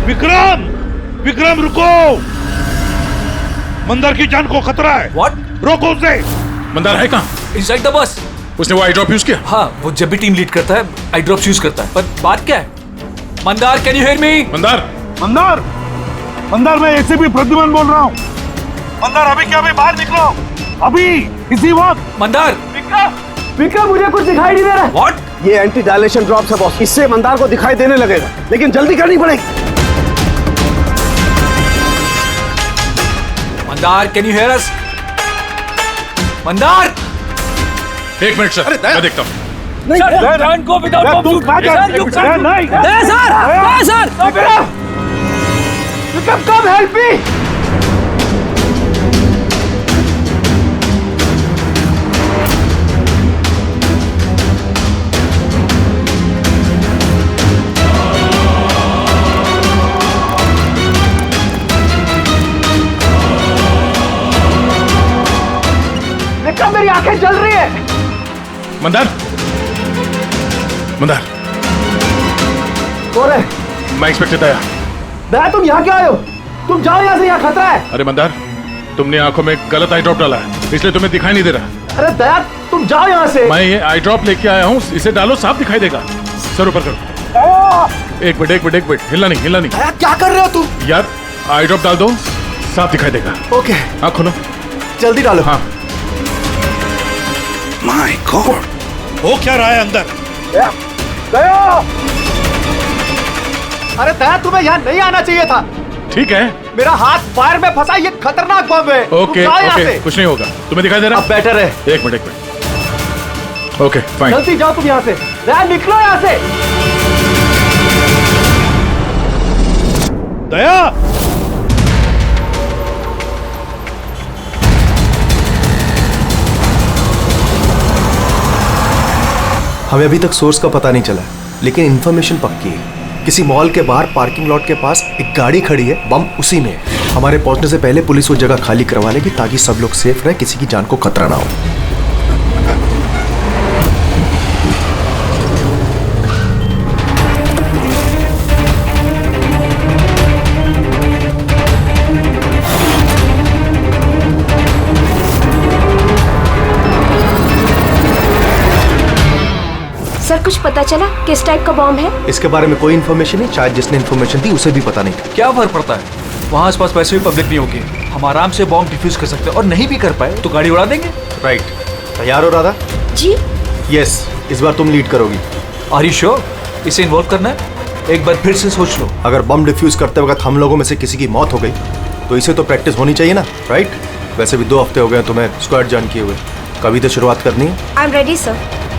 विक्रम, विक्रम रुको, मंदार की जान को खतरा है। What? रोको उसे। मंदार है कहाँ? Inside the bus. उसने वो आई ड्रॉप यूज किया? हाँ, वो जब भी टीम लीड करता है आई ड्रॉप्स यूज करता है। पर बात क्या है? Mandar, can you hear me? Mandar, Mandar, Mandar, मैं एसीपी प्रद्युमन बोल रहा हूँ। मंदार अभी क्या, अभी बाहर निकलो, अभी इसी वक्त। मंदार, विक्रम मुझे कुछ दिखाई नहीं दे रहा। व्हाट? ये एंटी डायलेशन ड्रॉप्स है बॉस, इससे मंदार को दिखाई देने लगेगा, लेकिन जल्दी करनी पड़ेगी। मंदार, कैन यू हियर अस? मंदार, एक मिनट सर, मैं देखता हूँ। विक्रम कम हेल्प मी। विक्रम मेरी आंखें जल रही है। मंदार, मंदार, कौन है? मैं इंस्पेक्टर दया। दया, तुम यहाँ क्या आए हो? तुम जाओ यहाँ से, यहाँ खतरा है। अरे मंदार, तुमने आंखों में गलत आई ड्रॉप डाला है, इसलिए तुम्हें दिखाई नहीं दे रहा। अरे दया, तुम जाओ यहाँ से। मैं ये आई ड्रॉप लेके आया हूँ, इसे डालो, साफ दिखाई देगा। सर ऊपर करो। एक मिनट, हिलना नहीं। दया, क्या कर रहे हो तुम? यार, आई ड्रॉप डाल दो, साफ दिखाई देगा। ओके, आँख खोलो। जल्दी डालो। हाँ। माय गॉड, हो क्या रहा है अंदर? दया! अरे दया, तुम्हें यहाँ नहीं आना चाहिए था। ठीक है। मेरा हाथ फायर में फंसा, ये खतरनाक बम है। ओके, कुछ नहीं होगा। तुम्हें दिखाई दे रहा? अब बेटर है। एक मिनट। Okay, fine. जल्दी जाओ तुम यहाँ से। दया, निकलो यहाँ से। दया, हमें अभी तक सोर्स का पता नहीं चला, लेकिन इन्फॉर्मेशन पक्की है। किसी मॉल के बाहर पार्किंग लॉट के पास एक गाड़ी खड़ी है, बम उसी में है। हमारे पहुंचने से पहले पुलिस वो जगह खाली करवा लेगी ताकि सब लोग सेफ रहे, किसी की जान को खतरा ना हो। सर, कुछ पता चला किस टाइप का बॉम्ब है? इसके बारे में कोई इन्फॉर्मेशन नहीं, शायद जिसने इन्फॉर्मेशन दी उसे भी पता नहीं था। क्या फर्क पड़ता है? वहाँ आसपास वैसे भी पब्लिक नहीं होगी, हम आराम से बॉम्ब डिफ्यूज कर सकते हैं। और नहीं भी कर पाए तो गाड़ी उड़ा देंगे। राइट। तैयार हो राधा? जी। यस, इस बार तुम लीड करोगी। Are you sure? इसे इन्वॉल्व करना है? एक बार फिर से सोच लो। अगर बम डिफ्यूज करते वक्त हम लोगों में से किसी की मौत हो गई तो इसे तो प्रैक्टिस होनी चाहिए ना, राइट? वैसे भी 2 हफ्ते हो गए तुम्हें स्क्वाड ज्वाइन किए हुए, कभी तो शुरुआत करनी है। I am ready sir.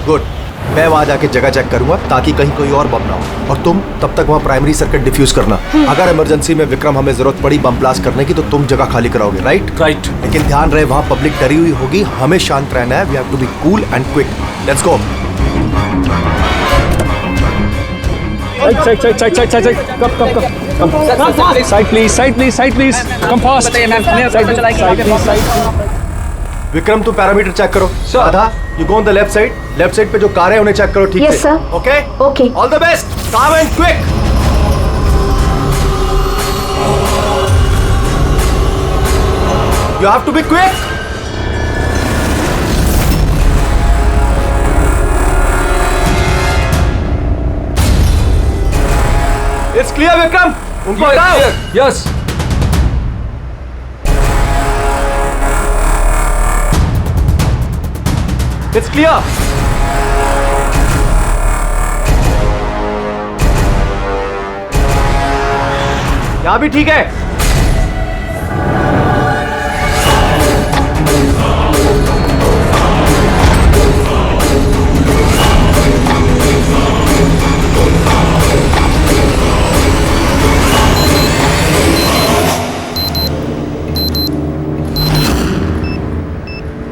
Good, मैं वहां जाके जगह चेक करूंगा ताकि कहीं कोई और बम ना हो, और तुम तब तक वहां प्राइमरी सर्किट डिफ्यूज करना। अगर इमरजेंसी में विक्रम हमें जरूरत पड़ी बम ब्लास्ट करने की तो तुम जगह खाली कराओगे, राइट? राइट। लेकिन ध्यान रहे वहां पब्लिक डरी हुई होगी, हमें शांत रहना है। We have to be cool and quick. Let's go. Vikram, तुम पैरामीटर चेक करो। Radha, you go on the left side पे जो कार है उन्हें चेक करो, ठीक है? Yes, sir. Okay Okay. All the best, calm and quick. You have to be quick. It's clear Vikram, उनको हटाओ। यस। It's clear. यहां भी ठीक है।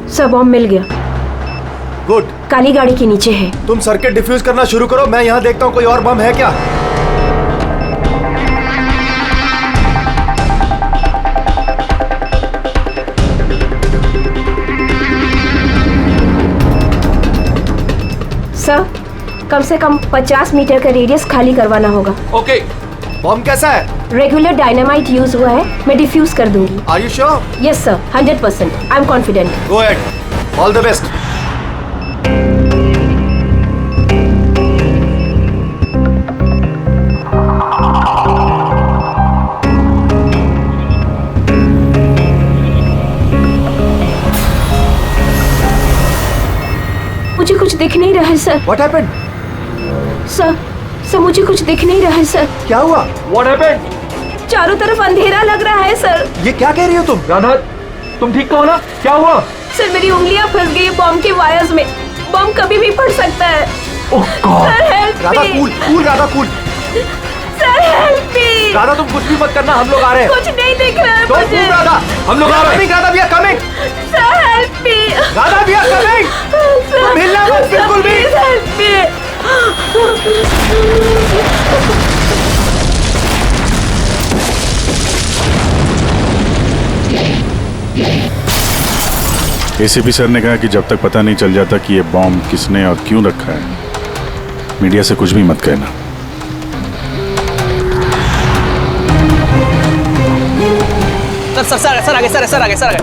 सर, बॉम्ब मिल गया। गुड। काली गाड़ी के नीचे है। तुम सर्किट डिफ्यूज करना शुरू करो, मैं यहां देखता हूं कोई और बम है क्या। सर, कम से कम 50 मीटर का रेडियस खाली करवाना होगा। ओके, बॉम्ब कैसा है? रेगुलर डायनामाइट यूज हुआ है, मैं डिफ्यूज कर दूंगी। Are you sure? Yes sir, 100%। I am confident. Go ahead, all the best. मुझे कुछ दिख नहीं रहा है सर। What happened? सर मुझे कुछ दिख नहीं रहा है सर। क्या हुआ? What happened? चारों तरफ अंधेरा लग रहा है सर। ये क्या कह रही हो तुम? राधा, तुम ठीक तो हो ना? क्या हुआ? सर मेरी उंगलियां फंस गई बॉम्ब के वायर्स में। बॉम्ब कभी भी फट सकता है। Oh god. Sir help Radha me. Cool cool, Radha cool. Sir help me. Radha तुम कुछ भी मत करना, हम लोग आ रहे हैं। कुछ नहीं दिख रहा है Don't मुझे। move, राधा, हम लोग आ रहे हैं। Radha, we are coming। Sir help me. Radha, we are coming। तुम हिलना मत बिल्कुल भी। Please help me. ACP sir ने कहा कि जब तक पता नहीं चल जाता कि ये बॉम्ब किसने और क्यों रखा है, मीडिया से कुछ भी मत कहना। सर आगे सर आगे सर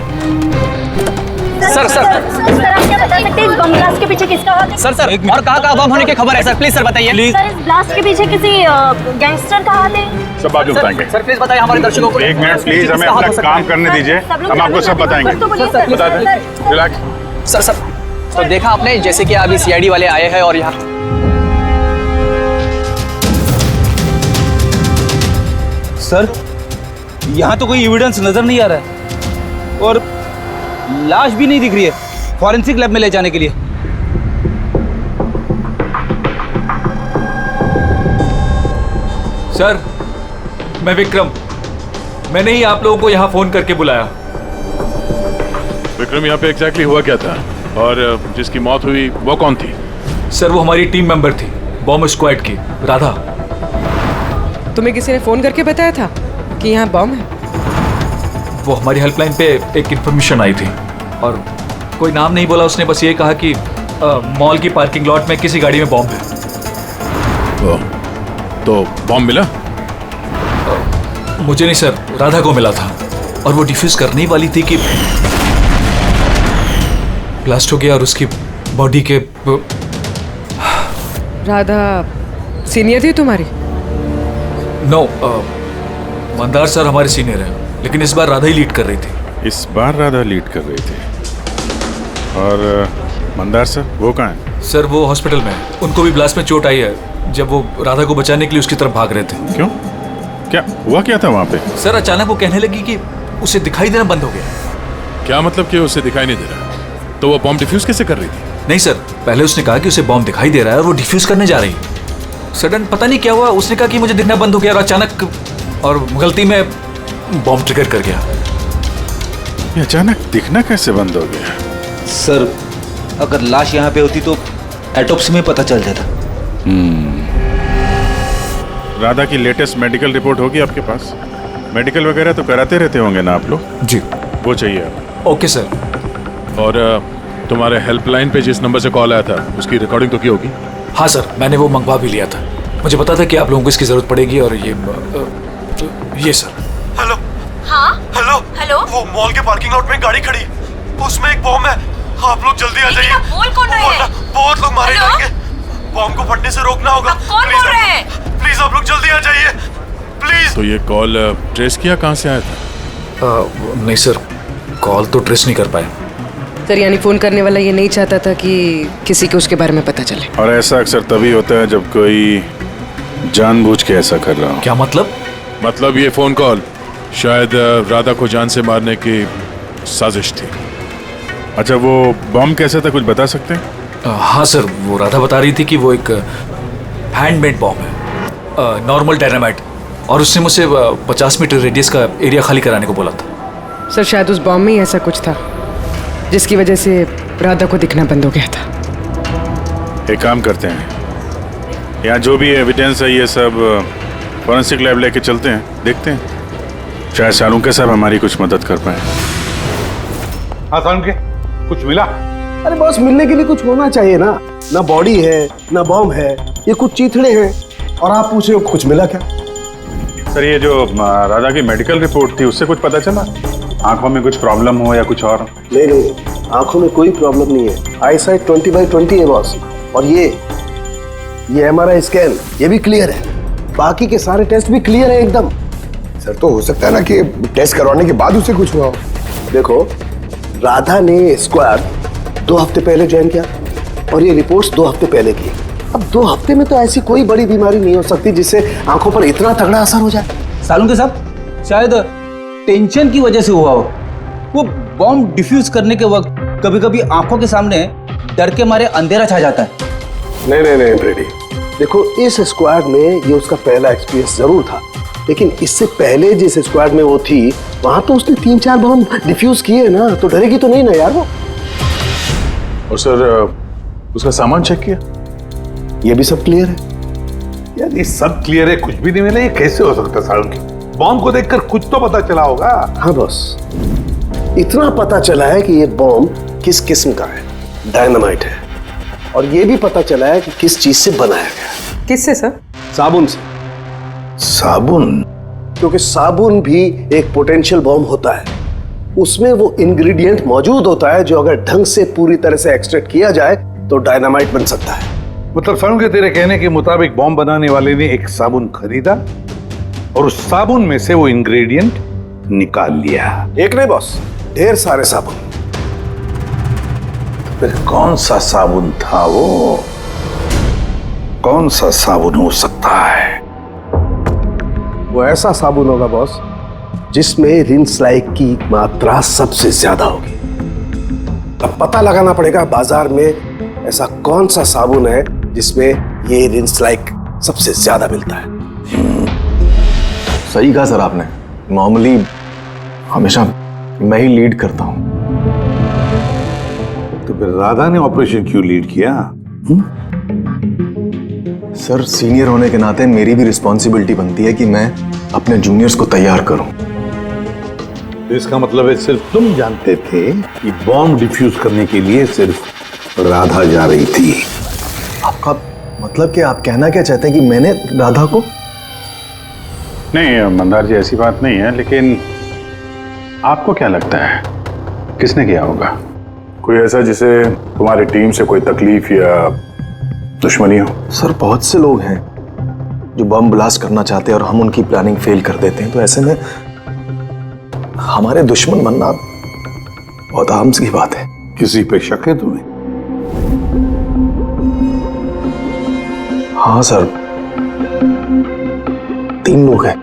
आप क्या बता सकते हैं इस बम ब्लास्ट के पीछे किसका हाथ है? सर और कहाँ बम होने की खबर है सर? प्लीज सर बताइए प्लीज। सर इस ब्लास्ट के पीछे किसी गैंगस्टर का हाथ है? सब बाद में बताएंगे। सर प्लीज बताइए हमारे दर्शकों को। एक मिनट प्लीज, हमें अपना काम करने दीजिए, हम आपको सब बताएंगे। बता दें, रिलैक्स। सर तो देखा आपने जैसे कि अभी सीआईडी वाले आए हैं और यहाँ सर यहाँ तो कोई एविडेंस नजर नहीं आ रहा है और लाश भी नहीं दिख रही है फॉरेंसिक लैब में ले जाने के लिए। सर मैं विक्रम, मैंने ही आप लोगों को यहाँ फोन करके बुलाया। विक्रम, यहाँ पे एग्जैक्टली हुआ क्या था और जिसकी मौत हुई वो कौन थी? सर वो हमारी टीम मेंबर थी, बॉम्ब स्क्वाड की, राधा। तुम्हें किसी ने फोन करके बताया था कि यहाँ बॉम्ब है? वो हमारी हेल्पलाइन पे एक इन्फॉर्मेशन आई थी और कोई नाम नहीं बोला, उसने बस ये कहा कि मॉल की पार्किंग लॉट में किसी गाड़ी में बॉम्ब है। तो बॉम्ब मिला? मुझे नहीं सर, राधा को मिला था और वो डिफ्यूज करने ही वाली थी कि ब्लास्ट हो गया और उसकी बॉडी के। राधा सीनियर थी तुम्हारी? नो, मंदार सर हमारे सीनियर हैं, लेकिन इस बार राधा ही लीड कर रही थी। इस बार राधा लीड कर रही थी। और मंदार सर वो कहाँ है? सर वो हॉस्पिटल में है, उनको भी ब्लास्ट में चोट आई है जब वो राधा को बचाने के लिए उसकी तरफ भाग रहे थे। क्यों, क्या हुआ क्या था वहाँ पे? सर अचानक वो कहने लगी कि उसे दिखाई देना बंद हो गया। क्या मतलब कि उसे दिखाई नहीं दे रहा? तो वो बॉम्ब डिफ्यूज कैसे कर रही थी? नहीं सर, पहले उसने कहा कि उसे बॉम्ब दिखाई दे रहा है और वो डिफ्यूज करने जा रही है। सडन पता नहीं क्या हुआ, उसने कहा कि मुझे दिखना बंद हो गया और अचानक और गलती में बॉम्ब ट्रिगर कर गया। ये अचानक दिखना कैसे बंद हो गया? सर अगर लाश यहाँ पे होती तो एटोप्सी में पता चल जाता। राधा की लेटेस्ट मेडिकल रिपोर्ट होगी आपके पास? मेडिकल वगैरह तो कराते रहते होंगे ना आप लोग? जी वो चाहिए आप। Okay sir. और तुम्हारे हेल्पलाइन पे जिस नंबर से कॉल आया था उसकी रिकॉर्डिंग तो की होगी? हाँ सर, मैंने वो मंगवा भी लिया था। मुझे पता था कि आप लोगों को इसकी जरूरत पड़ेगी और ये सर। हेलो। हाँ हेलो। हेलो, वो मॉल के पार्किंग लॉट में एक गाड़ी खड़ी है, उसमें एक बॉम्ब है। आप लोग जल्दी आ जाइए। बोल कौन रहे हैं? बहुत लोग मारे हेलो? जाएंगे, बॉम्ब को फटने से रोकना होगा। कौन बोल रहे हैं? प्लीज आप लोग जल्दी आ जाइए प्लीज। तो ये कॉल ट्रेस किया कहाँ से आया था? नहीं सर, कॉल तो ट्रेस नहीं कर पाए। सर यानी फोन करने वाला ये नहीं चाहता था कि किसी को उसके बारे में पता चले। और ऐसा अक्सर तभी होता है जब कोई जानबूझ के ऐसा कर रहा हो। क्या मतलब? मतलब ये फोन कॉल शायद राधा को जान से मारने की साजिश थी। अच्छा वो बॉम्ब कैसा था, कुछ बता सकते हैं? हाँ सर, वो राधा बता रही थी कि वो एक हैंडमेड बॉम्ब है, नॉर्मल डायनामाइट, और उसने मुझसे 50 मीटर रेडियस का एरिया खाली कराने को बोला था। सर शायद उस बॉम्ब में ही ऐसा कुछ था जिसकी वजह से राधा को दिखना बंद हो गया था। एक काम करते हैं, यहाँ जो भी एविडेंस है ये सब फॉरेंसिक लैब लेके चलते हैं, देखते हैं शायद शाहरुख साहब हमारी कुछ मदद कर पाए। हाँ सारुण के कुछ मिला? अरे बॉस, मिलने के लिए कुछ होना चाहिए ना। ना बॉडी है ना बॉम्ब है, ये कुछ चीथड़े हैं और आप पूछ रहे हो कुछ मिला क्या? सर ये जो राधा की मेडिकल रिपोर्ट थी उससे कुछ पता चला? आंखों में कुछ प्रॉब्लम हो या कुछ और? नहीं, आंखों में कोई प्रॉब्लम नहीं है। आई साइट 20/20 है बॉस। और ये MRI स्कैन ये भी क्लियर है। बाकी के सारे टेस्ट भी क्लियर है एकदम। सर तो हो सकता है ना कि टेस्ट करवाने के बाद उसे कुछ हुआ हो। देखो, राधा ने स्क्वाड 2 हफ्ते पहले ज्वाइन किया और ये रिपोर्ट्स 2 हफ्ते पहले की। अब 2 हफ्ते में तो ऐसी कोई बड़ी बीमारी नहीं हो सकती जिससे आंखों पर इतना तगड़ा असर हो जाए। सालुंके साहब, शायद टेंशन की वजह से हुआ हो। वो बॉम्ब डिफ्यूज करने के वक्त कभी कभी आंखों के सामने डर के मारे अंधेरा छा जाता है। नहीं ब्रेडी, देखो इस स्क्वाड में ये उसका पहला एक्सपीरियंस जरूर था, लेकिन इससे पहले जिस स्क्वाड में वो थी वहां तो उसने 3-4 बॉम्ब डिफ्यूज किए ना, तो डरेगी तो नहीं ना यार वो। और सर उसका सामान चेक किया? ये भी सब क्लियर है। यार ये सब क्लियर है, कुछ भी नहीं मिला, ये कैसे हो सकता है? सालुंके, बॉम्ब को देखकर कुछ तो पता चला होगा। हाँ बॉस, इतना पता चला है कि ये बॉम्ब किस किस्म का है, डायनामाइट है। और ये भी पता चला है कि किस चीज से बनाया गया। किससे सर? साबुन से। साबुन? क्योंकि साबुन भी एक पोटेंशियल बॉम्ब होता है। उसमें वो इंग्रेडिएंट मौजूद होता है जो अगर ढंग से पूरी तरह से एक्सट्रैक्ट किया जाए तो डायनामाइट बन सकता है। मतलब सालुंके, तेरे कहने के मुताबिक बॉम्ब बनाने वाले ने एक साबुन खरीदा और उस साबुन में से वो इंग्रेडिएंट निकाल लिया। एक नहीं बॉस, ढेर सारे साबुन। फिर कौन सा साबुन था वो? कौन सा साबुन हो सकता है? वो ऐसा साबुन होगा बॉस जिसमें रिंस लाइक की मात्रा सबसे ज्यादा होगी। अब पता लगाना पड़ेगा बाजार में ऐसा कौन सा साबुन है जिसमें ये रिंस लाइक सबसे ज्यादा मिलता है। सही कहा सर आपने। नॉर्मली हमेशा मैं ही लीड करता हूं। तो फिर राधा ने ऑपरेशन क्यों लीड किया? सर सीनियर होने के नाते मेरी भी रिस्पॉन्सिबिलिटी बनती है कि मैं अपने जूनियर्स को तैयार करूं। तो इसका मतलब है सिर्फ तुम जानते थे कि बॉम्ब डिफ्यूज करने के लिए सिर्फ राधा जा रही थी। आपका मतलब कि आप कहना क्या चाहते हैं कि मैंने राधा को? नहीं मंदार जी, ऐसी बात नहीं है, लेकिन आपको क्या लगता है किसने किया होगा? कोई ऐसा जिसे तुम्हारी टीम से कोई तकलीफ या दुश्मनी हो? सर बहुत से लोग हैं जो बम ब्लास्ट करना चाहते हैं और हम उनकी प्लानिंग फेल कर देते हैं, तो ऐसे में हमारे दुश्मन बनना बहुत आम सी बात है। किसी पे शक है तुम्हें? हाँ सर, 3 लोग हैं।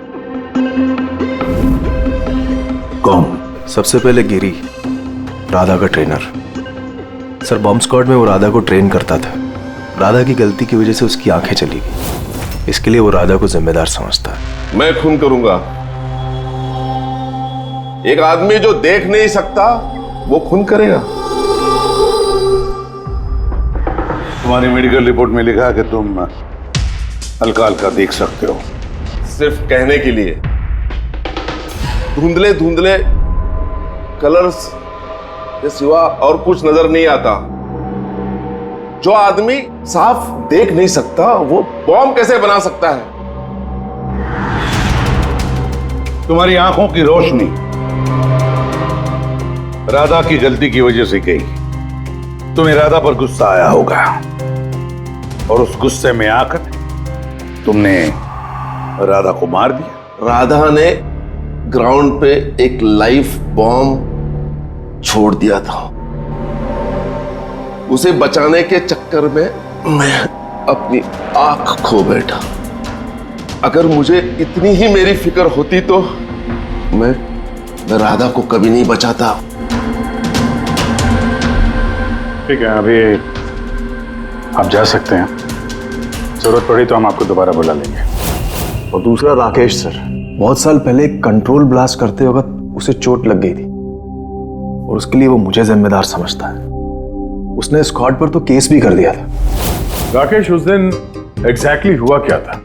कौन? सबसे पहले गिरी, राधा का ट्रेनर। सर बॉम्ब स्क्वाड में वो राधा को ट्रेन करता था। राधा की गलती की वजह से उसकी आंखें चली गई, इसके लिए वो राधा को जिम्मेदार समझता है। मैं खून करूंगा। एक आदमी जो देख नहीं सकता वो खून करेगा। तुम्हारी मेडिकल रिपोर्ट में लिखा है कि तुम हल्का हल्का देख सकते हो। सिर्फ कहने के लिए। धुंधले धुंधले कलर्स के सिवा और कुछ नजर नहीं आता। जो आदमी साफ देख नहीं सकता वो बॉम्ब कैसे बना सकता है? तुम्हारी आंखों की रोशनी राधा की गलती की वजह से गई। तुम्हें राधा पर गुस्सा आया होगा और उस गुस्से में आकर तुमने राधा को मार दिया। राधा ने ग्राउंड पे एक लाइव बॉम्ब छोड़ दिया था। उसे बचाने के चक्कर में मैं अपनी आंख खो बैठा। अगर मुझे इतनी ही मेरी फिक्र होती तो मैं राधा को कभी नहीं बचाता। ठीक है, अभी आप जा सकते हैं। जरूरत पड़ी तो हम आपको दोबारा बुला लेंगे। और दूसरा राकेश सर, बहुत साल पहले कंट्रोल ब्लास्ट करते वक्त उसे चोट लग गई थी और उसके लिए वो मुझे जिम्मेदार समझता है। उसने स्क्वाड पर तो केस भी कर दिया था। राकेश, उस दिन एग्जैक्टली हुआ क्या था?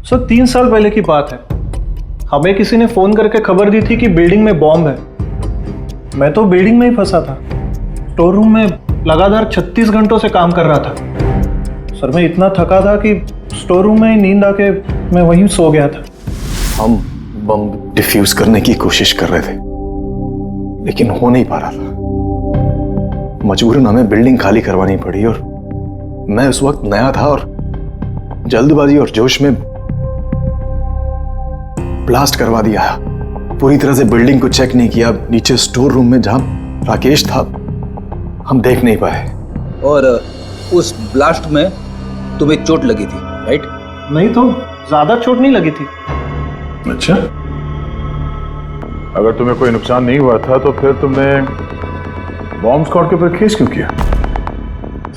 सर 3 साल पहले की बात है। हमें किसी ने फोन करके खबर दी थी कि बिल्डिंग में बॉम्ब है। मैं तो बिल्डिंग में ही फंसा था। स्टोर रूम में लगातार 36 घंटों से काम कर रहा था। सर मैं इतना थका था कि स्टोर रूम में ही नींद आके मैं वहीं सो गया था। हम बम डिफ्यूज करने की कोशिश कर रहे थे, लेकिन हो नहीं पा रहा था। मजबूरन हमें बिल्डिंग खाली करवानी पड़ी और मैं उस वक्त नया था और जल्दबाजी और जोश में ब्लास्ट करवा दिया। पूरी तरह से बिल्डिंग को चेक नहीं किया। नीचे स्टोर रूम में जहां राकेश था हम देख नहीं पाए। और उस ब्लास्ट में तुम्हें चोट लगी थी, राइट? नहीं तो ज्यादा चोट नहीं लगी थी। अच्छा, अगर तुम्हें कोई नुकसान नहीं हुआ था तो फिर तुमने बॉम्ब स्क्वाड के ऊपर केस क्यों किया?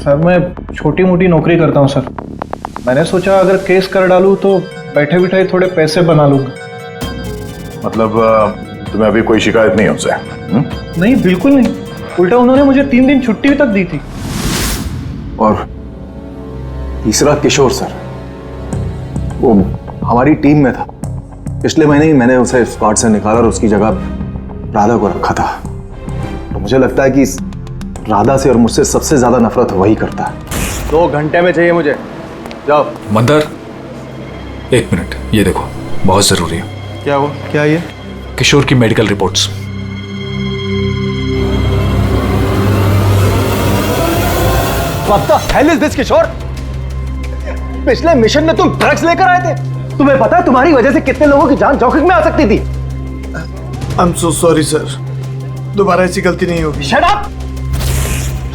सर मैं छोटी मोटी नौकरी करता हूँ सर। मैंने सोचा अगर केस कर डालूं तो बैठे बिठाए थोड़े पैसे बना लूंगा। मतलब तुम्हें अभी कोई शिकायत नहीं उनसे? नहीं, बिल्कुल नहीं। उल्टा उन्होंने मुझे 3 दिन छुट्टी तक दी थी। और तीसरा किशोर सर, वो हमारी टीम में था। पिछले महीने ही मैंने उसे स्क्वाड से निकाला और उसकी जगह राधा को रखा था। तो मुझे लगता है कि राधा से और मुझसे सबसे ज्यादा नफरत वही करता है। 2 घंटे में चाहिए मुझे, जाओ। मंदर, 1 मिनट, ये देखो, बहुत जरूरी है। क्या हुआ? क्या ये? किशोर की medical reports. What the hell is this, किशोर? पिछले मिशन में तुम ड्रग्स लेकर आए थे। तुम्हें पता है तुम्हारी वजह से कितने लोगों की जान जोखिम में आ सकती थी। I'm so sorry सर, दोबारा ऐसी गलती नहीं होगी। Shut up!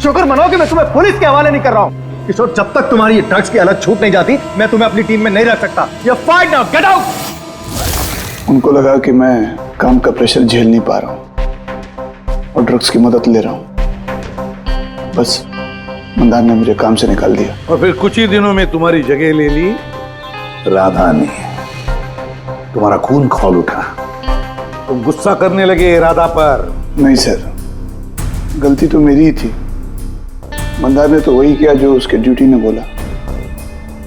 शुक्र मनाओ कि मैं तुम्हें पुलिस के हवाले नहीं कर रहा हूँ। किशोर, जब तक तुम्हारी ये ड्रग्स की हालत छूट नहीं जाती मैं तुम्हें अपनी टीम में नहीं रख सकता। You're fired now, get out! उनको लगा कि मैं काम का प्रेशर झेल नहीं पा रहा हूँ और ड्रग्स की मदद ले रहा हूँ। बस मंदार ने मुझे काम से निकाल दिया। और फिर कुछ ही दिनों में तुम्हारी जगह ले ली राधा ने। तुम्हारा खून खौल उठा, तुम गुस्सा करने लगे राधा पर। नहीं सर, गलती तो मेरी ही थी। मंदार ने तो वही किया जो उसके ड्यूटी ने बोला।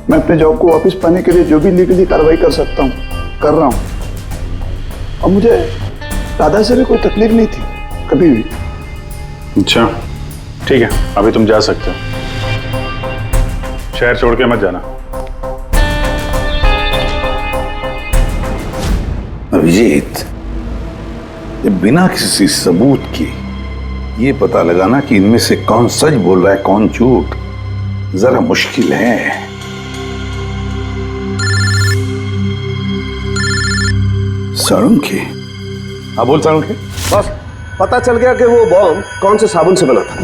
मैं अपने जॉब को वापस पाने के लिए जो भी लीगली कार्रवाई कर सकता हूँ कर रहा हूँ। और मुझे राधा से भी कोई तकलीफ नहीं थी कभी भी। अच्छा, ठीक है, अभी तुम जा सकते हो। शहर छोड़ के मत जाना। अभिजीत, ये बिना किसी सबूत के ये पता लगाना कि इनमें से कौन सच बोल रहा है कौन झूठ, जरा मुश्किल है। साळुंखे। हाँ बोल साळुंखे। बस पता चल गया कि वो बॉम्ब कौन से साबुन से बना था।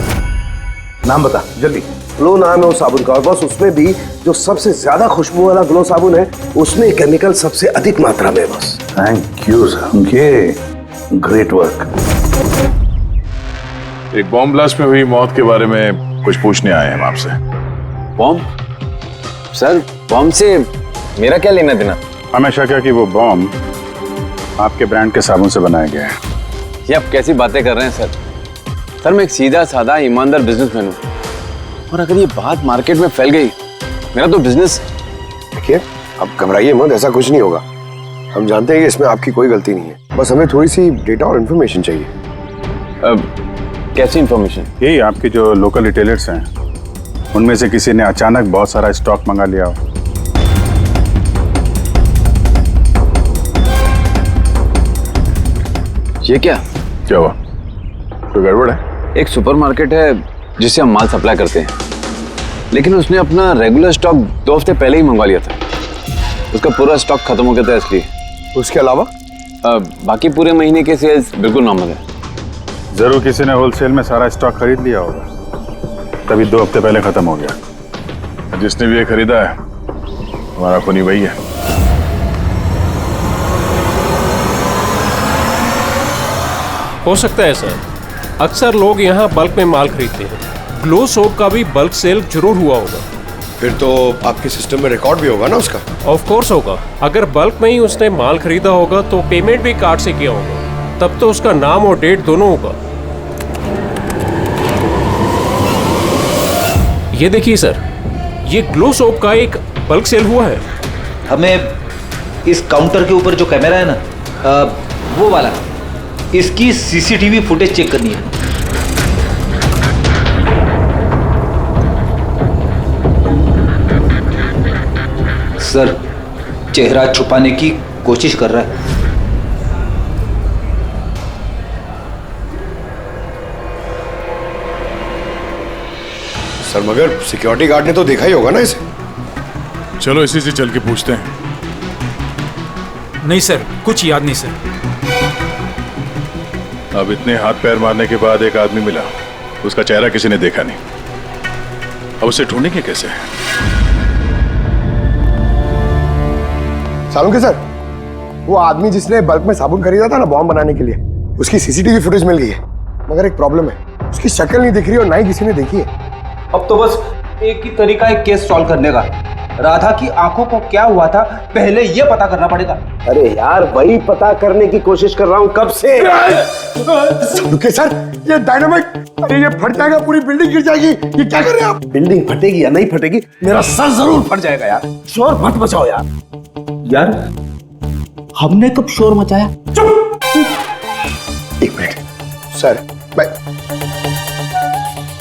नाम बता जल्दी। ग्लो नाम है उस साबुन का, और बस उसमें भी जो सबसे ज्यादा खुशबू वाला ग्लो साबुन है उसमें केमिकल सबसे अधिक मात्रा में। बस thank you Salunkhe, great work. एक बॉम्ब ब्लास्ट में हुई मौत के बारे में कुछ पूछने आए हैं हम आपसे। बॉम्ब? सर, बॉम्ब से मेरा क्या लेना देना? हमेशा क्या कि वो बॉम्ब आपके ब्रांड के साबुन से बनाया गया है। ये आप कैसी बातें कर रहे हैं सर? सर, मैं एक सीधा साधा ईमानदार बिजनेसमैन हूँ, और अगर ये बात मार्केट में फैल गई मेरा तो बिजनेस। देखिए, अब घबराइए मत, ऐसा कुछ नहीं होगा। हम जानते हैं कि इसमें आपकी कोई गलती नहीं है, बस हमें थोड़ी सी डेटा और इन्फॉर्मेशन चाहिए। कैसी इन्फॉर्मेशन? यही आपके जो लोकल रिटेलर्स हैं उनमें से किसी ने अचानक बहुत सारा स्टॉक मंगा लिया हो। ये क्या हुआ? कोई गड़बड़ है? एक सुपरमार्केट है जिससे हम माल सप्लाई करते हैं, लेकिन उसने अपना रेगुलर स्टॉक 2 हफ्ते पहले ही मंगवा लिया था। उसका पूरा स्टॉक खत्म हो गया था इसलिए। उसके अलावा बाकी पूरे महीने के सेल्स बिल्कुल नॉर्मल है। जरूर किसी ने होलसेल में सारा स्टॉक खरीद लिया होगा, तभी 2 हफ्ते पहले खत्म हो गया। जिसने भी ये खरीदा है हमारा खूनी वही है। हो सकता है सर, अक्सर लोग यहाँ बल्क में माल खरीदते हैं। ग्लो सोप का भी बल्क सेल जरूर हुआ होगा। फिर तो आपके सिस्टम में रिकॉर्ड भी होगा ना उसका? ऑफ कोर्स होगा। अगर बल्क में ही उसने माल खरीदा होगा तो पेमेंट भी कार्ड से किया होगा, तब तो उसका नाम और डेट दोनों होगा। ये देखिए सर, ये ग्लो सोप का एक बल्क सेल हुआ है। हमें इस काउंटर के ऊपर जो कैमरा है ना, वो वाला, इसकी सीसीटीवी फुटेज चेक करनी है। सर, चेहरा छुपाने की कोशिश कर रहा है। सर मगर सिक्योरिटी गार्ड ने तो देखा ही होगा ना इसे। चलो इसी से चल के पूछते हैं। नहीं सर, कुछ याद नहीं सर। अब इतने हाथ पैर मारने के बाद एक आदमी मिला, उसका चेहरा किसी ने देखा नहीं। अब उसे ढूंढेंगे कैसे? सालुंके सर, वो आदमी जिसने बल्क में साबुन खरीदा था ना बॉम्ब बनाने के लिए, उसकी सीसीटीवी फुटेज मिल गई है। मगर एक प्रॉब्लम है, उसकी शक्ल नहीं दिख रही और ना ही किसी ने देखी है। अब तो बस एक ही तरीका है केस सॉल्व करने का। राधा की आंखों को क्या हुआ था पहले ये पता करना पड़ेगा। अरे यार वही पता करने की कोशिश कर रहा हूँ कब से। रुके सर, ये डायनामाइट, अरे ये फट जाएगा, पूरी बिल्डिंग गिर जाएगी। ये क्या कर रहे हैं आप? बिल्डिंग फटेगी या नहीं फटेगी, मेरा सर जरूर फट जाएगा यार। शोर मत मचाओ यार। यार हमने कब शोर मचाया? एक मिनट सर, मैं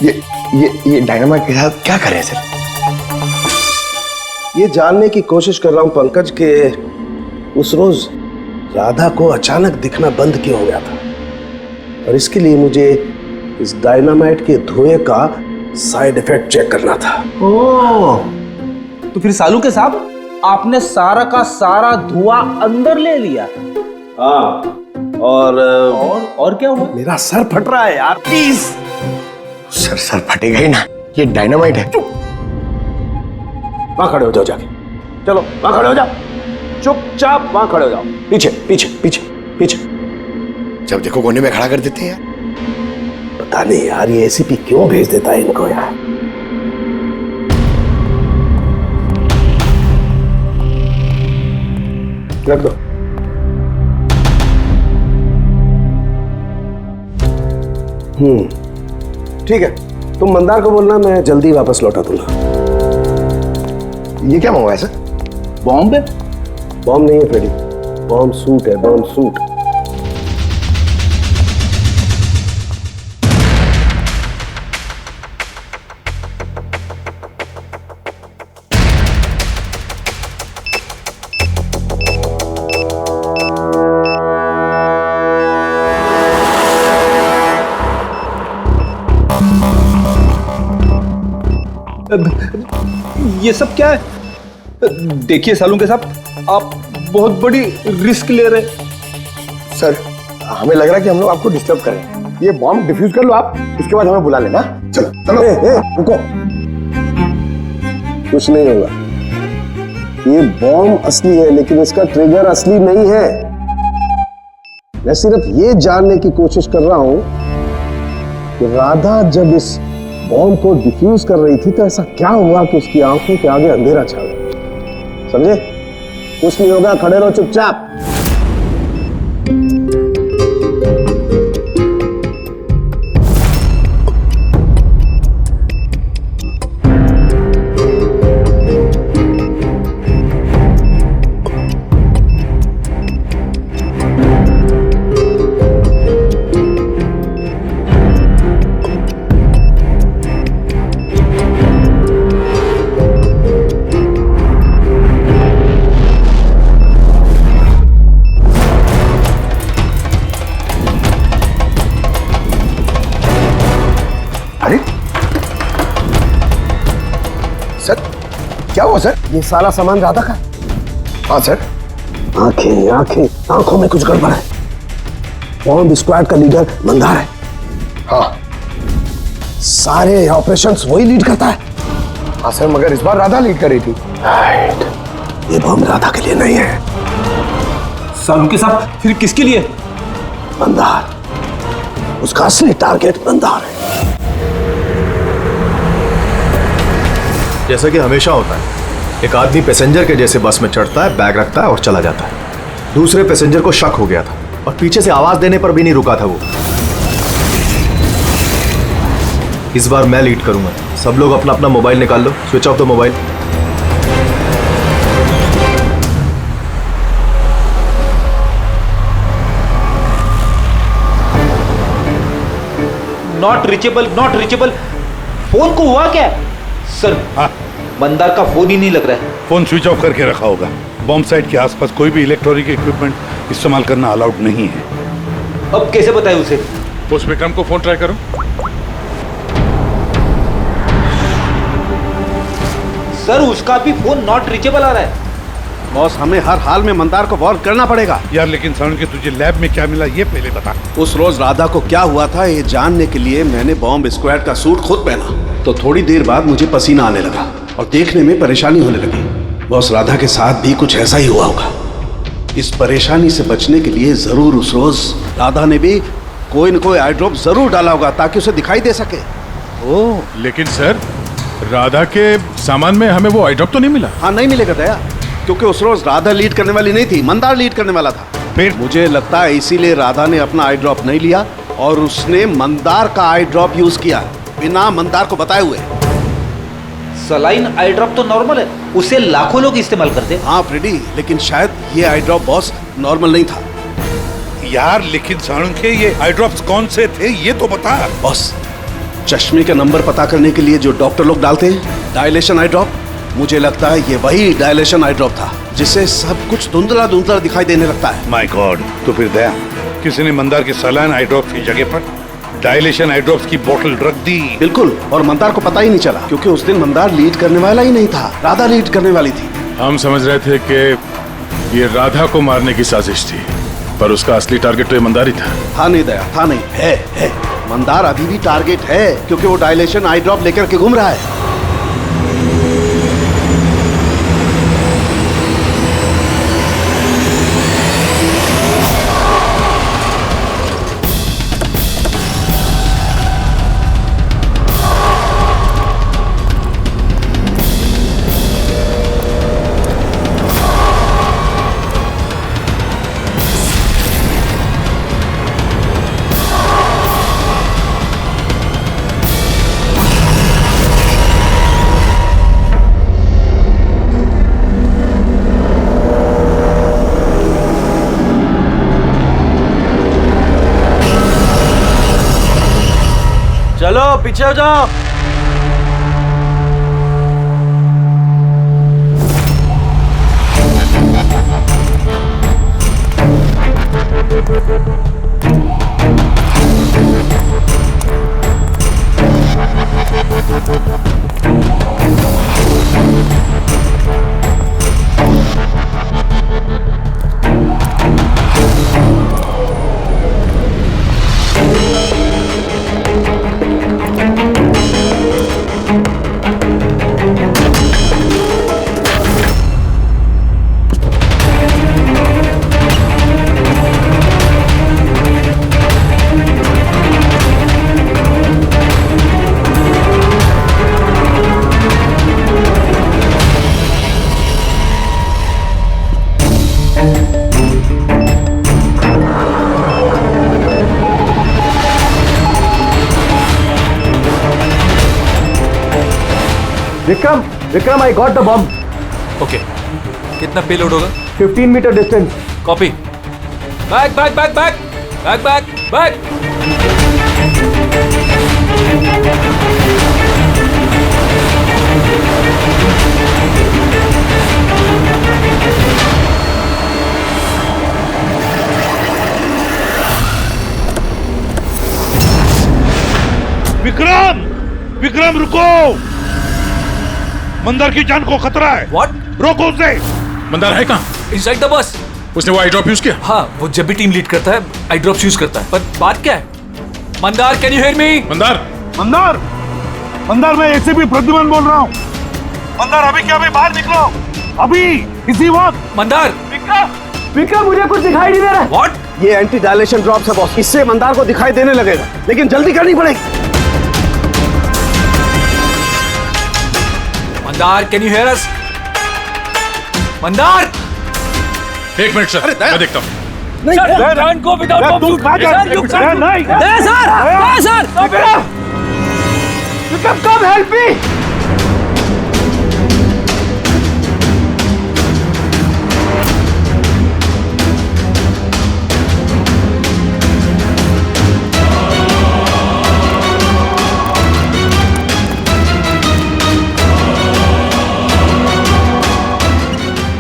ये डायनामाइट के साथ क्या कर रहे हैं सर? ये जानने की कोशिश कर रहा हूं पंकज के उस रोज राधा को अचानक दिखना बंद क्यों हो गया था, और इसके लिए मुझे इस डायनामाइट के धुएं का साइड इफेक्ट चेक करना था। ओह, तो फिर सालुंके साहब आपने सारा का सारा धुआं अंदर ले लिया? हाँ, और क्या हुआ? मेरा सर फट रहा है यार, प्लीज। सर फटेगा ही ना, ये डायनामाइट है। वहां खड़े हो जाओ जाके, चलो वहां खड़े हो जाओ, चुपचाप वहां खड़े हो जाओ। पीछे पीछे पीछे पीछे। जब देखो कोने में खड़ा कर देते हैं यार। पता नहीं यार ये एसीपी क्यों भेज देता है इनको यार। रख दो। ठीक है, तुम मंदार को बोलना, मैं जल्दी वापस लौटा दूंगा। ये क्या मंगवाया सर? बॉम्ब है? बॉम्ब नहीं है फ्रेडी, बॉम्ब सूट है, बॉम्ब सूट। ये सब क्या है? देखिए सालुंके साहब, आप बहुत बड़ी रिस्क ले रहे हैं। सर हमें लग रहा है कि हम लोग आपको डिस्टर्ब कर रहे हैं। ये बॉम्ब डिफ्यूज कर लो आप, उसके बाद हमें बुला लेना। चलो चलो। रुको, कुछ नहीं होगा। ये बॉम्ब असली है लेकिन इसका ट्रिगर असली नहीं है। मैं सिर्फ ये जानने की कोशिश कर रहा हूं कि राधा जब इस बॉम्ब को डिफ्यूज कर रही थी तो ऐसा क्या हुआ कि उसकी आंखों के आगे अंधेरा छा गया। समझे? कुछ नहीं होगा, खड़े रहो चुपचाप। क्या हुआ सर? ये सारा सामान राधा का? हाँ सर। आंखें आंखें, आंखों में कुछ गड़बड़ है। बॉम्ब स्क्वाड का लीडर मंदार है। हाँ, सारे ऑपरेशंस वही लीड करता है। हाँ सर, मगर इस बार राधा लीड कर रही थी। ये बॉम्ब राधा के लिए नहीं है। सालुंके साहब, फिर किसके लिए? मंदार, उसका असली टारगेट मंदार है। जैसा कि हमेशा होता है, एक आदमी पैसेंजर के जैसे बस में चढ़ता है, बैग रखता है और चला जाता है। दूसरे पैसेंजर को शक हो गया था और पीछे से आवाज देने पर भी नहीं रुका था वो। इस बार मैं लीड करूंगा। सब लोग अपना अपना मोबाइल निकाल लो, switch off the mobile. Not reachable, not reachable. Phone को हुआ क्या? सर, मंदार का फोन ही नहीं लग रहा है। फोन स्विच ऑफ करके रखा होगा। बॉम्ब साइट के आसपास कोई भी इलेक्ट्रॉनिक इक्विपमेंट इस्तेमाल करना अलाउड नहीं है। अब कैसे बताए उसे? उस विक्रम को फोन ट्राई करो। सर उसका भी फोन नॉट रीचेबल आ रहा है। बॉस, हमें हर हाल में मंदार को वार्न करना पड़ेगा। यार लेकिन साउंड के तुझे लैब में क्या मिला ये पहले बता। उस रोज राधा को क्या हुआ था ये जानने के लिए मैंने बॉम्ब स्क्वाड का सूट खुद पहना, तो थोड़ी देर बाद मुझे पसीना आने लगा और देखने में परेशानी होने लगी। बॉस, राधा के साथ भी कुछ ऐसा ही हुआ होगा। इस परेशानी से बचने के लिए जरूर उस रोज राधा ने भी कोई न कोई आई ड्रॉप जरूर डाला होगा ताकि उसे दिखाई दे सके। ओह, लेकिन सर राधा के सामान में हमें वो आई ड्रॉप तो नहीं मिला। हाँ, नहीं मिलेगा दया, क्योंकि उस रोज राधा लीड करने वाली नहीं थी, मंदार लीड करने वाला था। फिर मुझे लगता है इसीलिए राधा ने अपना आई ड्रॉप नहीं लिया और उसने मंदार का आई ड्रॉप यूज किया बिना मंदार को बताए हुए। सलाइन आई ड्रॉप तो नॉर्मल है, उसे लाखों लोग इस्तेमाल करते हैं। हाँ फ्रेडी, लेकिन शायद ये आई ड्रॉप बॉस नॉर्मल नहीं था। यार लेकिन साउंड के ये आई ड्रॉप्स कौन से थे ये तो बता। बॉस, चश्मे का नंबर पता करने के लिए जो डॉक्टर लोग डालते हैं डायलेशन आई ड्रॉप, मुझे लगता है ये वही डायलेशन आई ड्रॉप था जिससे सब कुछ धुंधला धुंधला दिखाई देने लगता है। माय गॉड, तो फिर दया किसी ने मंदार के सलाइन आई ड्रॉप्स की जगह पर डायलेशन आई ड्रॉप्स की बोतल रख दी। बिल्कुल, और मंदार को पता ही नहीं चला क्योंकि उस दिन मंदार लीड करने वाला ही नहीं था, राधा लीड करने वाली थी। हम समझ रहे थे कि ये राधा को मारने की साजिश थी, पर उसका असली टारगेट तो ईमानदार ही था। था नहीं दया, था नहीं, है। मंदार अभी भी टारगेट है क्योंकि वो डायलेशन आई ड्रॉप लेकर के घूम रहा है। चलो पीछे हो जाओ। Vikram, I got the bomb. Okay, कितना पेलोड होगा? 15 metre distance. Copy. Back back back back back back back. Vikram, Vikram रुको, मंदार की जान को खतरा है। What? रोको उसे। मंदार है कहाँ? Inside the bus. उसने वो आई ड्रॉप यूज किया? हाँ, वो जब भी टीम लीड करता है आई ड्रॉप्स यूज करता है। पर बात क्या है? Mandar, can you hear me? Mandar, Mandar, Mandar, मैं एसीपी प्रद्युमन बोल रहा हूँ। मंदार अभी क्या, अभी बाहर निकलो, अभी इसी वक्त। मंदार। विक्रम, मुझे कुछ दिखाई नहीं दे रहा है। What? ये एंटी डायलेशन ड्रॉप है बॉस, इससे मंदार को दिखाई देने लगेगा, लेकिन जल्दी करनी पड़ेगी। मंदार, कैन यू हियर अस? मंदार। एक मिनट सर, मैं देखता हूँ। विक्रम, कम हेल्प मी।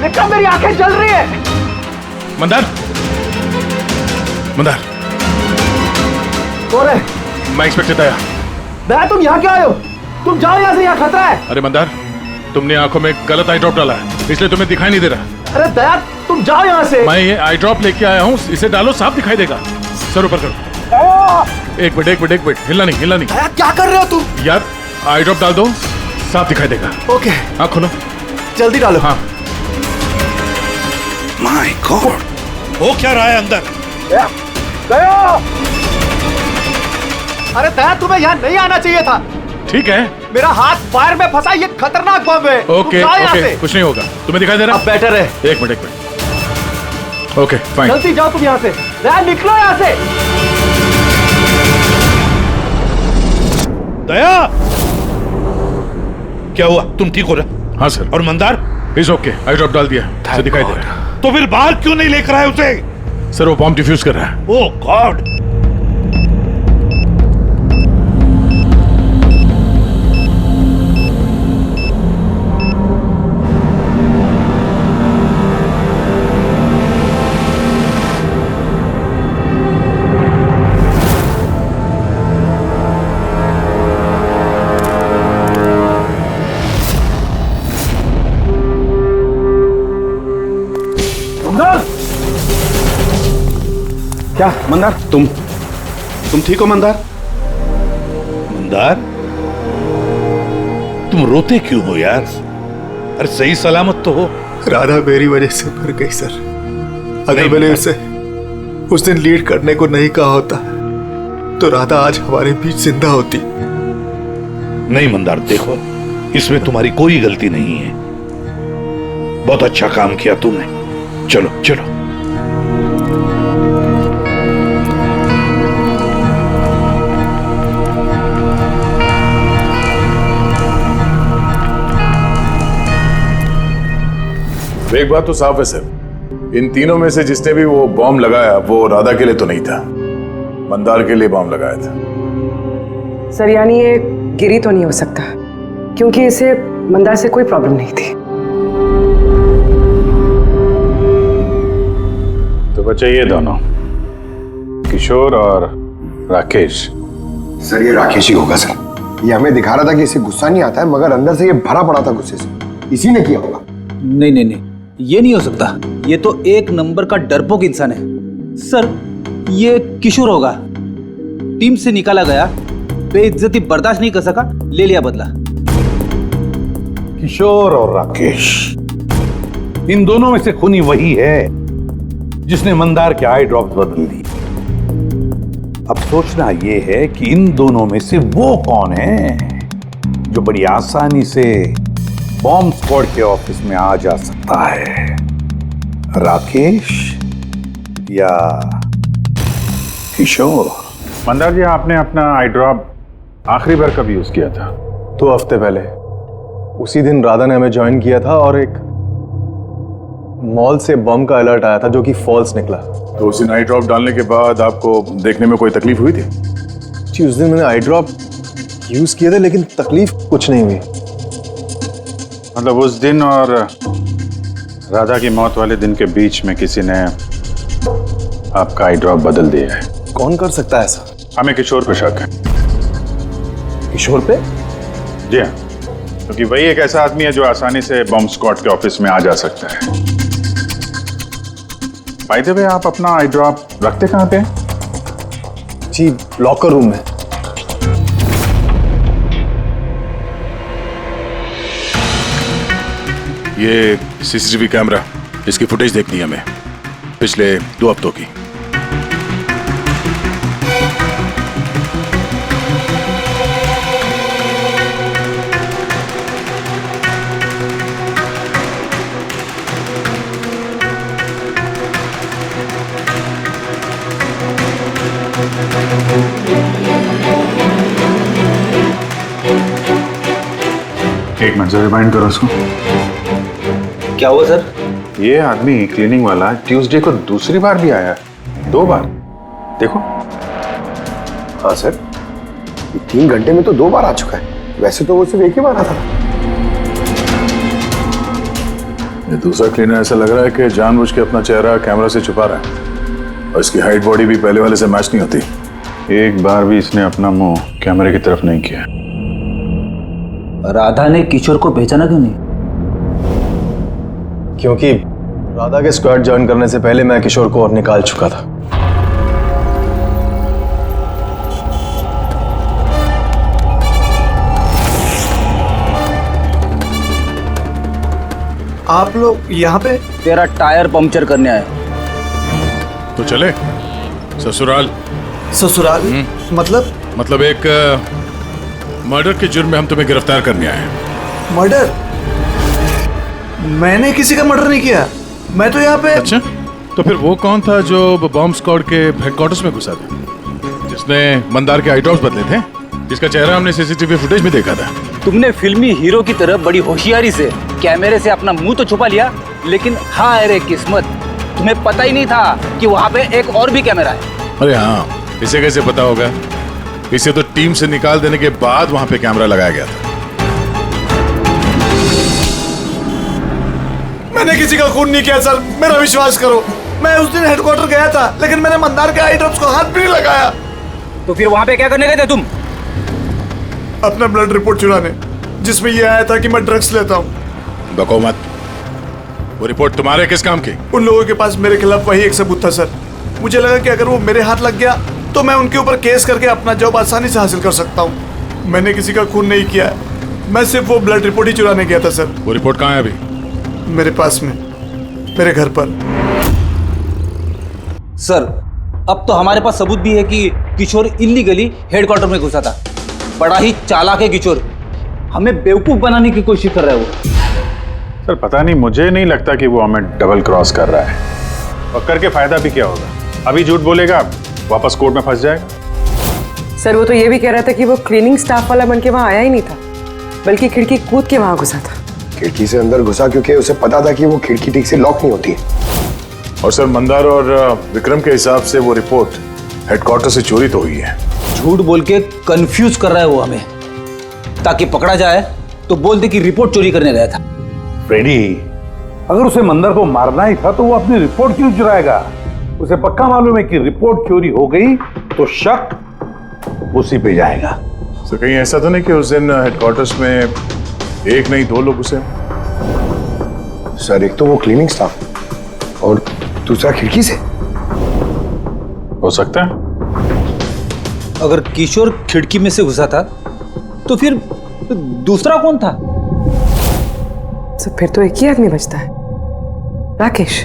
विक्रम, मेरी आंखें जल मंदार, मंदार, कौन है? मैं इंस्पेक्टर दया। दया, तुम यहाँ क्यों आए हो? तुम जाओ यहाँ से, यहाँ खतरा है। अरे मंदार, तुमने आंखों में गलत आई ड्रॉप डाला है, इसलिए तुम्हें दिखाई नहीं दे रहा। अरे दया, तुम जाओ यहाँ से। मैं ये आई ड्रॉप लेके आया हूँ, इसे डालो, साफ दिखाई देगा। सर ऊपर करो। एक मिनट, हिलना नहीं। दया, क्या कर रहे हो तुम? यार, आई ड्रॉप डाल दो, साफ दिखाई देगा। ओके। हाँ, खोलो, जल्दी डालो। हाँ। माय गॉड, वो क्या रहा है अंदर? दया! अरे दया, तुम्हें यहाँ नहीं आना चाहिए था। ठीक है, मेरा हाथ फायर में फंसा, ये खतरनाक बम है। ओके, कुछ नहीं होगा। तुम्हें दिखाई दे रहा है? अब बेटर है। एक मिनट। Okay, fine. जल्दी जाओ तुम यहाँ से। दया, निकलो यहाँ से। दया, क्या हुआ? तुम ठीक हो रहा? हाँ सर। और Mandar? Is okay, I drop डाल दिया, इसे दिखाई दे रहा है। तो फिर बाहर क्यों नहीं लेकर आए उसे? सर, वो बॉम्ब डिफ्यूज कर रहा है। Oh God! क्या मंदार, तुम ठीक हो मंदार? मंदार, तुम रोते क्यों हो यार? अरे सही सलामत तो हो। राधा मेरी वजह से मर गई सर। अगर मैंने उसे उस दिन लीड करने को नहीं कहा होता तो राधा आज हमारे बीच जिंदा होती। नहीं मंदार, देखो, इसमें तुम्हारी कोई गलती नहीं है। बहुत अच्छा काम किया तुमने। चलो चलो। एक बात तो साफ है सर, इन तीनों में से जिसने भी वो बॉम्ब लगाया वो राधा के लिए तो नहीं था, मंदार के लिए बॉम्ब लगाया था। सर, यानी ये गिरी तो नहीं हो सकता, क्योंकि इसे मंदार से कोई प्रॉब्लम नहीं थी। तो बचे ये दोनों, किशोर और राकेश। सर, ये राकेश ही होगा सर। ये हमें दिखा रहा था कि इसे गुस्सा नहीं आता है, मगर अंदर से ये भरा पड़ा था गुस्से से। इसी ने किया होगा। नहीं, ये नहीं हो सकता। ये तो एक नंबर का डरपोक इंसान है सर। ये किशोर होगा, टीम से निकाला गया, बेइज्जती बर्दाश्त नहीं कर सका, ले लिया बदला। किशोर और राकेश, इन दोनों में से खूनी वही है जिसने मंदार के आई ड्रॉप्स बदल दी। अब सोचना यह है कि इन दोनों में से वो कौन है जो बड़ी आसानी से बॉम्ब स्क्वाड के ऑफिस में आ जा सकता है, राकेश या किशोर? मंदार जी, आपने अपना आई ड्रॉप आखिरी बार कब यूज किया था? 2 हफ्ते पहले। उसी दिन राधा ने हमें ज्वाइन किया था और एक मॉल से बम का अलर्ट आया था जो कि फॉल्स निकला। तो उसी आई ड्रॉप डालने के बाद आपको देखने में कोई तकलीफ हुई थी? जी, उस दिन मैंने आई ड्रॉप यूज किए थे, लेकिन तकलीफ कुछ नहीं हुई। मतलब उस दिन और राधा की मौत वाले दिन के बीच में किसी ने आपका आई ड्रॉप बदल दिया है। कौन कर सकता है ऐसा? हमें किशोर पे शक है। किशोर पे? जी हाँ, क्योंकि वही एक ऐसा आदमी है जो आसानी से बॉम्ब स्क्वाड के ऑफिस में आ जा सकता है। बाय द वे, आप अपना आई ड्रॉप रखते कहाँ पे हैं? जी, लॉकर रूम में। ये सीसीटीवी कैमरा, इसकी फुटेज देखनी है हमें, पिछले 2 हफ्तों की। एक मिनट जरा रिमाइंड करो उसको। क्या हुआ सर? ये आदमी क्लीनिंग वाला ट्यूसडे को दूसरी बार भी आया है, 2 बार। देखो। हाँ सर, 3 घंटे में तो 2 बार आ चुका है। वैसे तो वो सिर्फ एक ही बार आता था। ये दूसरा क्लीनर ऐसा लग रहा है कि जानबूझ के अपना चेहरा कैमरा से छुपा रहा है और इसकी हाइट बॉडी भी पहले वाले से मैच नहीं होती। एक बार भी इसने अपना मुंह कैमरे की तरफ नहीं किया। राधा ने किशोर को पहचाना क्यों नहीं? क्योंकि राधा के स्क्वाड ज्वाइन करने से पहले मैं किशोर को और निकाल चुका था। आप लोग यहाँ पे? तेरा टायर पंक्चर करने आए। तो चले ससुराल। ससुराल? मतलब एक मर्डर के जुर्म में हम तुम्हें गिरफ्तार करने आए हैं। मर्डर? मैंने किसी का मर्डर नहीं किया। मैं तो यहाँ पे। अच्छा, तो फिर वो कौन था जो बॉम्ब स्क्वाड के हेडक्वार्टर्स में घुसा था, जिसने मंदार के आई ड्रॉप्स बदले थे, जिसका चेहरा हमने सीसीटीवी फुटेज में देखा था? तुमने फिल्मी हीरो की तरह बड़ी होशियारी से कैमरे से अपना मुंह तो छुपा लिया, लेकिन हाय रे किस्मत, तुम्हें पता ही नहीं था कि वहाँ पे एक और भी कैमरा है। अरे हाँ, इसे कैसे पता होगा? इसे तो टीम से निकाल देने के बाद वहां पे कैमरा लगाया गया था। मैंने किसी का खून नहीं किया सर, मेरा विश्वास करो। मैं उस दिन हेडक्वार्टर गया था, लेकिन मैंने मंदार के आई ड्रॉप्स को हाथ भी नहीं लगाया। तो फिर वहां पे क्या करने गए थे तुम? अपना ब्लड रिपोर्ट चुराने, जिसमें यह आया था कि मैं ड्रग्स लेता हूँ। बको मत। वो रिपोर्ट तुम्हारे किस काम की? उन लोगों के पास मेरे खिलाफ वही एक सबूत था सर। मुझे लगा कि अगर वो मेरे हाथ लग गया तो मैं उनके ऊपर केस करके अपना जॉब आसानी से हासिल कर सकता हूँ। मैंने किसी का खून नहीं किया, मैं सिर्फ वो ब्लड रिपोर्ट ही चुराने गया था सर। वो रिपोर्ट कहाँ है अभी? मेरे पास में, मेरे घर पर। सर, अब तो हमारे पास सबूत भी है कि किशोर इल्लीगली हेडक्वार्टर में घुसा था। बड़ा ही चालाक है किशोर, हमें बेवकूफ बनाने की कोशिश कर रहा है वो। सर पता नहीं, मुझे नहीं लगता कि वो हमें डबल क्रॉस कर रहा है, और करके फायदा भी क्या होगा? अभी झूठ बोलेगा, वापस कोर्ट में फंस जाएगा। सर वो तो ये भी कह रहा था कि वो क्लीनिंग स्टाफ वाला बन के वहाँ आया ही नहीं था, बल्कि खिड़की कूद के वहाँ घुसा था। खिड़की से अंदर घुसा क्योंकि उसे पता था कि वो खिड़की ठीक से लॉक नहीं होती। और सर मंदार और विक्रम के हिसाब से वो रिपोर्ट हेडक्वार्टर से चोरी तो हुई है। झूठ बोल के कंफ्यूज कर रहा है वो हमें, ताकि पकड़ा जाए तो बोल दे कि रिपोर्ट चोरी करने गया था। फ्रेडी, अगर उसे मंदार को मारना ही था तो वो अपनी रिपोर्ट क्यों चुराएगा? उसे पक्का मालूम है कि रिपोर्ट चोरी हो गई तो शक उसी पे जाएगा। तो कहीं ऐसा तो नहीं कि उस दिन हेडक्वार्टर्स में एक नहीं दो लोग उसे? सर एक तो वो क्लीनिंग स्टाफ और दूसरा खिड़की से। हो सकता है। अगर किशोर खिड़की में से घुसा था तो फिर दूसरा कौन था? तो फिर तो एक ही आदमी बचता है, राकेश।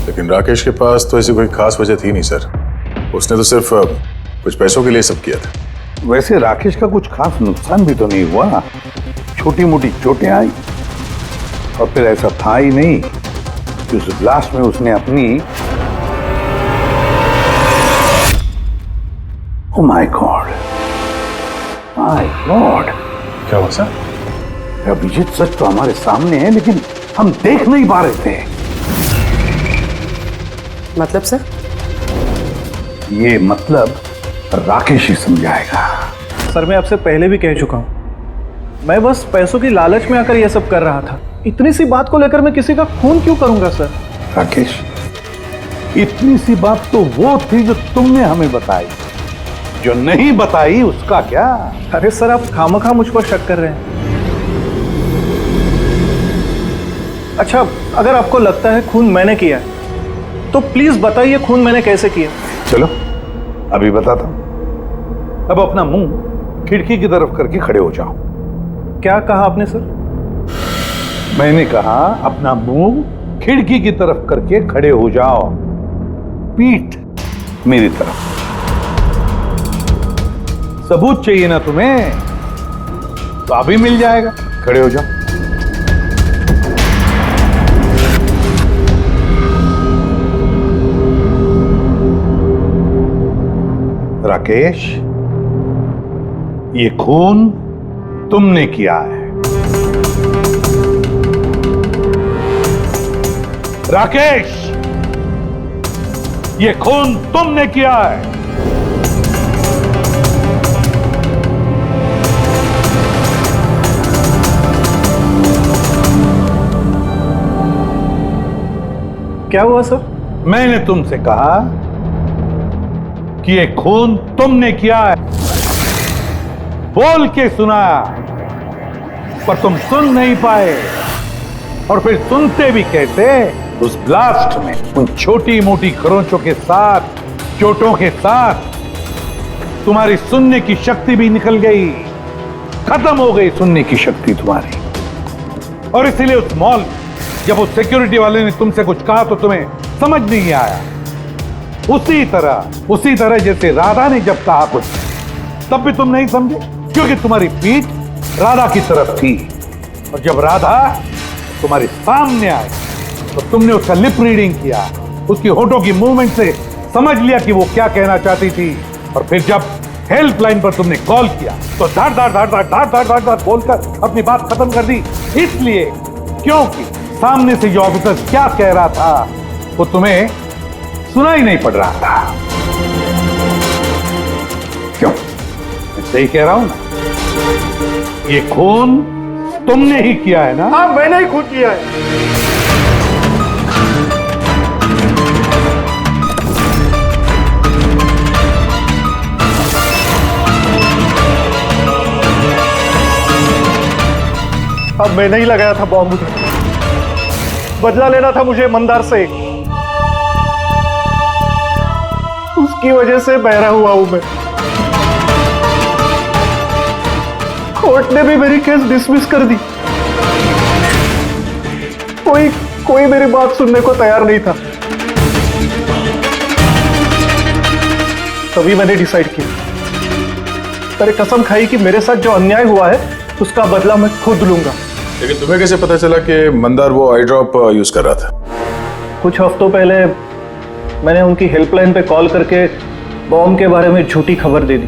लेकिन राकेश के पास तो ऐसी कोई खास वजह थी नहीं सर, उसने तो सिर्फ कुछ पैसों के लिए सब किया था। वैसे राकेश का कुछ खास नुकसान भी तो नहीं हुआ, छोटी मोटी चोटें आई, और फिर ऐसा था ही नहीं कि उस ब्लास्ट में उसने अपनी oh my God, my God, क्या हुआ सर? अभिजीत, सच तो हमारे सामने है लेकिन हम देख नहीं पा रहे थे। मतलब सर? ये मतलब राकेश ही समझाएगा। सर मैं आपसे पहले भी कह चुका हूँ, मैं बस पैसों की लालच में आकर यह सब कर रहा था। इतनी सी बात को लेकर मैं किसी का खून क्यों करूंगा सर? राकेश, इतनी सी बात तो वो थी जो तुमने हमें बताई, जो नहीं बताई उसका क्या? अरे सर आप खामखा मुझ पर शक कर रहे हैं। अच्छा, अगर आपको लगता है खून मैंने किया है तो प्लीज बताइए खून मैंने कैसे किया। चलो अभी बताता हूं। अब अपना मुंह खिड़की की तरफ करके खड़े हो जाओ। क्या कहा आपने सर? मैंने कहा अपना मुंह खिड़की की तरफ करके खड़े हो जाओ, पीठ मेरी तरफ। सबूत चाहिए ना तुम्हें? तो अभी मिल जाएगा, खड़े हो जाओ। राकेश, ये खून तुमने किया है। राकेश, ये खून तुमने किया है। क्या हुआ सर? मैंने तुमसे कहा कि ये खून तुमने किया है, बोल के सुनाया, पर तुम सुन नहीं पाए। और फिर सुनते भी कैसे? उस ब्लास्ट में उन छोटी मोटी खरोंचों के साथ, चोटों के साथ तुम्हारी सुनने की शक्ति भी निकल गई, खत्म हो गई सुनने की शक्ति तुम्हारी। और इसीलिए उस मॉल जब उस सिक्योरिटी वाले ने तुमसे कुछ कहा तो तुम्हें समझ नहीं आया। उसी तरह जैसे राधा ने जब कहा कुछ, तब भी तुम नहीं समझे, क्योंकि तुम्हारी पीठ राधा की तरफ थी। और जब राधा तुम्हारे सामने आई तो तुमने उसका लिप रीडिंग किया, उसकी होठों की मूवमेंट से समझ लिया कि वो क्या कहना चाहती थी। और फिर जब हेल्पलाइन पर तुमने कॉल किया तो धाड़ धाड़ धाड़ धाड़ धाड़ धाड़ धाड़ धाड़ बोलकर अपनी बात खत्म कर दी। इसलिए क्योंकि सामने से जो ऑफिसर क्या कह रहा था वो तुम्हें सुनाई नहीं पड़ रहा था। क्यों? मैं सही कह रहा हूं ना? ये खून तुमने ही किया है ना? हाँ, मैंने ही खून किया है। अब मैंने ही लगाया था बॉम्ब उधर। बदला लेना था मुझे मंदार से। उसकी वजह से बहरा हुआ हूं मैं। कोर्ट ने भी मेरी केस डिसमिस कर दी। कोई मेरी बात सुनने को तैयार नहीं था। तभी मैंने डिसाइड किया, मैंने कसम खाई कि मेरे साथ जो अन्याय हुआ है उसका बदला मैं खुद लूंगा। लेकिन तुम्हें कैसे पता चला कि मंदार वो आई ड्रॉप यूज कर रहा था? कुछ हफ्तों पहले मैंने उनकी हेल्पलाइन पे कॉल करके बॉम्ब के बारे में झूठी खबर दे दी।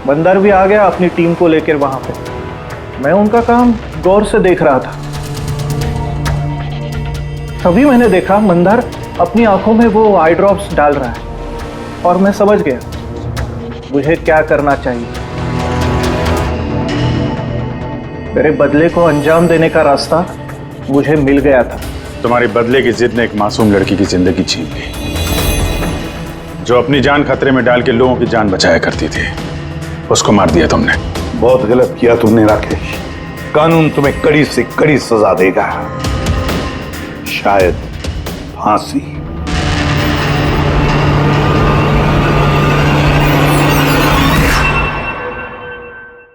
मंदार भी आ गया अपनी टीम को लेकर वहां पे। मैं उनका काम गौर से देख रहा था। तभी मैंने देखा मंदार अपनी आंखों में वो आई ड्रॉप्स डाल रहा है और मैं समझ गया मुझे क्या करना चाहिए। मेरे बदले को अंजाम देने का रास्ता मुझे मिल गया था। तुम्हारी बदले की जिद ने एक मासूम लड़की की जिंदगी छीन ली, जो अपनी जान खतरे में डाल के लोगों की जान बचाया करती थी। उसको मार दिया तुमने। बहुत गलत किया तुमने राकेश। कानून तुम्हें कड़ी से कड़ी सजा देगा, शायद फांसी।